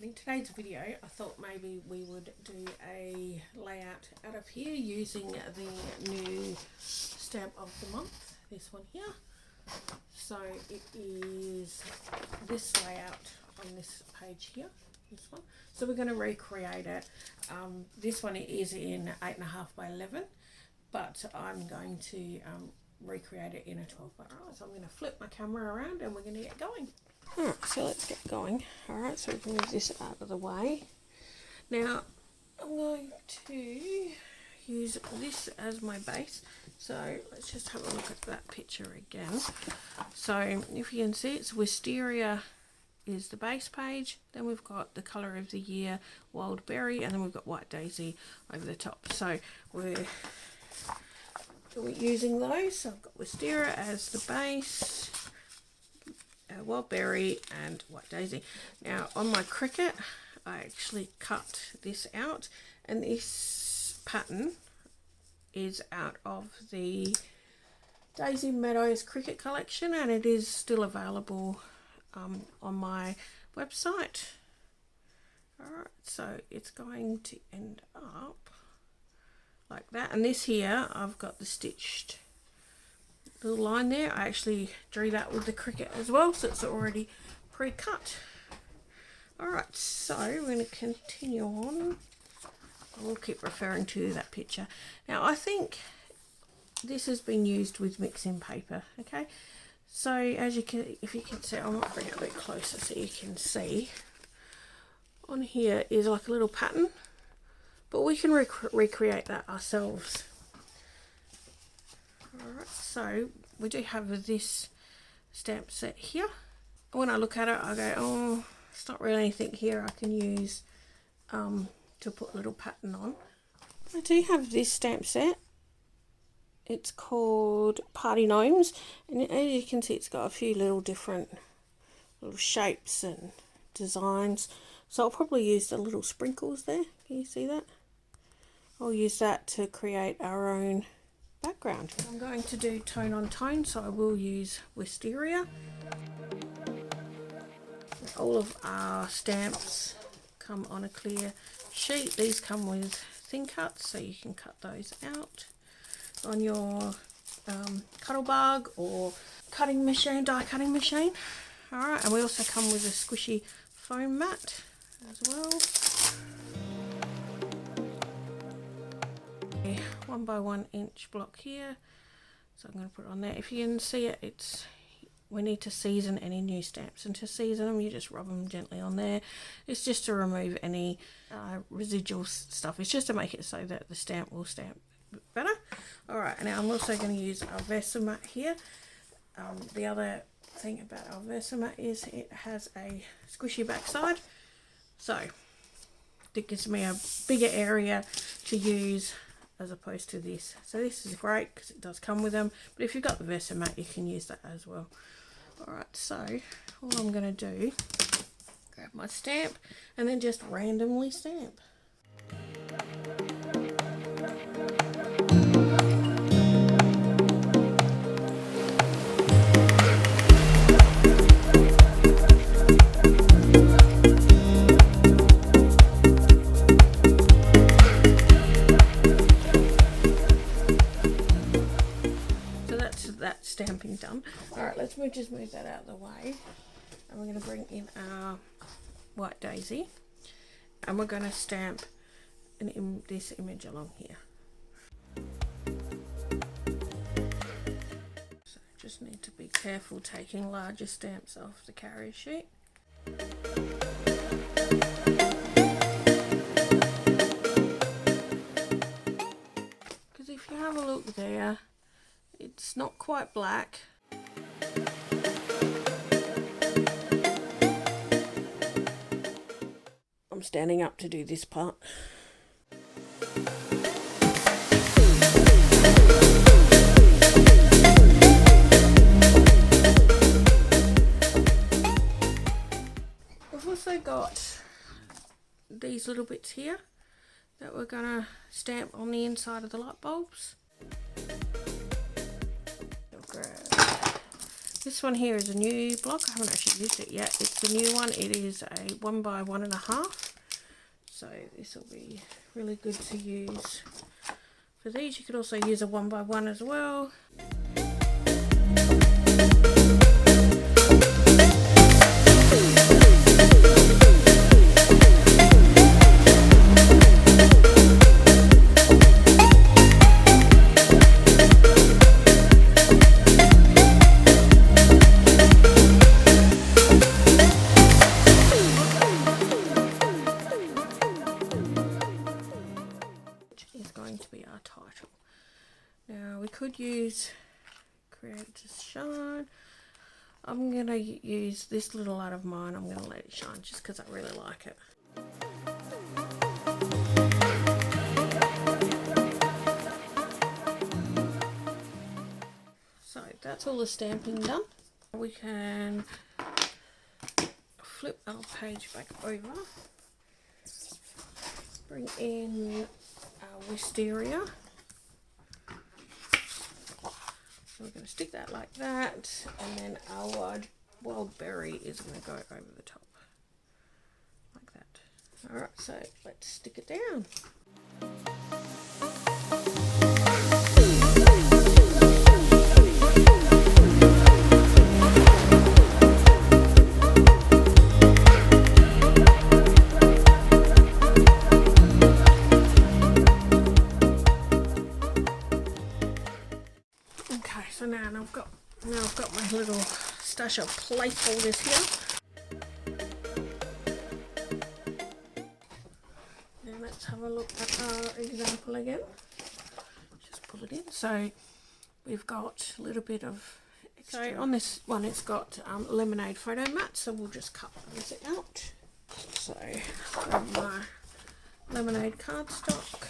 In today's video, I thought maybe we would do a layout out of here using the new stamp of the month, this one here. So it is this layout on this page here, this one. So we're going to recreate it. This one is in 8.5 by 11, but I'm going to recreate it in a 12 by 12. So I'm going to flip my camera around and we're going to get going. Alright, so let's get going. Alright, so we can move this out of the way. Now, I'm going to use this as my base. So let's just have a look at that picture again. So if you can see, it's Wisteria is the base page. Then we've got the colour of the year, Wild Berry, and then we've got White Daisy over the top. So we're using those. So I've got Wisteria as the base, Wild Berry and White Daisy. Now on my Cricut I actually cut this out, and this pattern is out of the Daisy Meadows Cricut collection, and it is still available on my website. Alright, so it's going to end up like that, and this here I've got the stitched little line there. I actually drew that with the Cricut as well, so it's already pre-cut. Alright, so we're going to continue on. I will keep referring to that picture. Now I think this has been used with mixing paper, okay? So as you can, if you can see, I might bring it a bit closer so you can see. On here is like a little pattern, but we can recreate that ourselves. Alright, so we do have this stamp set here. When I look at it, I go, oh, it's not really anything here I can use to put a little pattern on. I do have this stamp set. It's called Party Gnomes, and as you can see, it's got a few little different little shapes and designs. So I'll probably use the little sprinkles there. Can you see that? I'll use that to create our own background. I'm going to do tone on tone, so I will use Wisteria. All of our stamps come on a clear sheet. These come with thin cuts, so you can cut those out on your cuttle bug or cutting machine, die cutting machine. Alright, and we also come with a squishy foam mat as well. 1 by 1 inch block here, so I'm going to put it on there. If you can see it, we need to season any new stamps, and to season them you just rub them gently on there. It's just to remove any residual stuff. It's just to make it so that the stamp will stamp better. Alright, now I'm also going to use our Versamat here. The other thing about our Versamat is it has a squishy backside, so it gives me a bigger area to use as opposed to this. So this is great because it does come with them, but if you've got the Versamat you can use that as well. Alright, so all I'm going to do, grab my stamp and then just randomly stamp. Stamping done. Alright, let's just move that out of the way, and we're going to bring in our White Daisy, and we're going to stamp this image along here. So just need to be careful taking larger stamps off the carrier sheet. Because if you have a look there, it's not quite black. I'm standing up to do this part. We've also got these little bits here that we're going to stamp on the inside of the light bulbs. this one here is a new block. I haven't actually used it yet. It's the new one. It is a 1 by 1.5. So this will be really good to use for these. You could also use a 1 by 1 as well. To be our title. Now we could use Create to Shine. I'm going to use this little light of mine. I'm going to let it shine just because I really like it. So that's all the stamping done. We can flip our page back over, bring in our wisteria. So we're going to stick that like that, and then our wild berry is going to go over the top like that. Alright, so let's stick it down. So now I've got my little stash of placeholders here. Now let's have a look at our example again. Just pull it in. So we've got a little bit of extra. So on this one it's got lemonade photo mat, so we'll just cut those out. So grab my lemonade cardstock.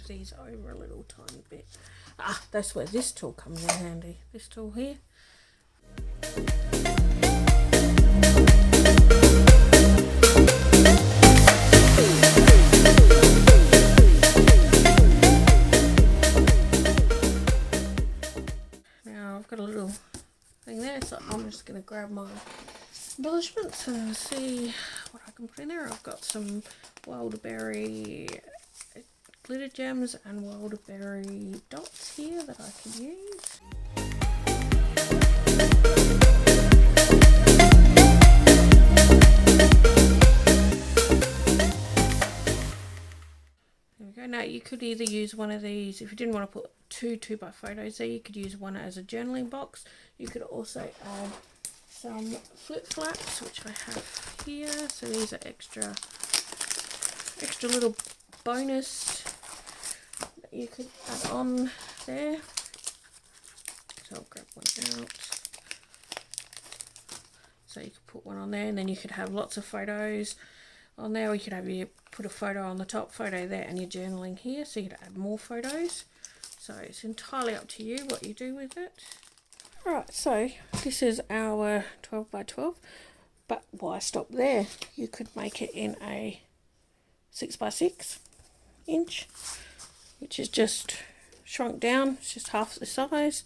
These over a little tiny bit. That's where this tool comes in handy. This tool here. Now I've got a little thing there, so I'm just going to grab my embellishments and see what I can put in there. I've got some wild berry glitter gems and wild berry dots here that I can use. There we go. Now you could either use one of these, if you didn't want to put two 2x photos there, you could use one as a journaling box. You could also add some flip flaps, which I have here. So these are extra little bonus that you could add on there. So I'll grab one out. So you could put one on there, and then you could have lots of photos on there, or you could have put a photo on the top, photo there, and your journaling here, so you could add more photos. So it's entirely up to you what you do with it. Alright, so this is our 12 by 12, but why stop there? You could make it in a 6 by 6 inch, which is just shrunk down, it's just half the size,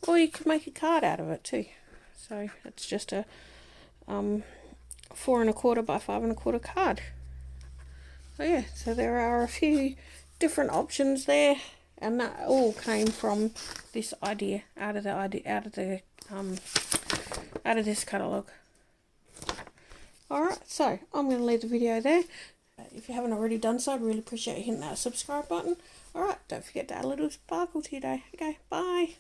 or you could make a card out of it too. So it's just a 4 1/4 by 5 1/4 card. So yeah, so there are a few different options there, and that all came from this idea, out of this catalogue. Alright, so I'm going to leave the video there. If you haven't already done so, I'd really appreciate hitting that subscribe button. Alright, don't forget to add a little sparkle to your day. Okay, bye.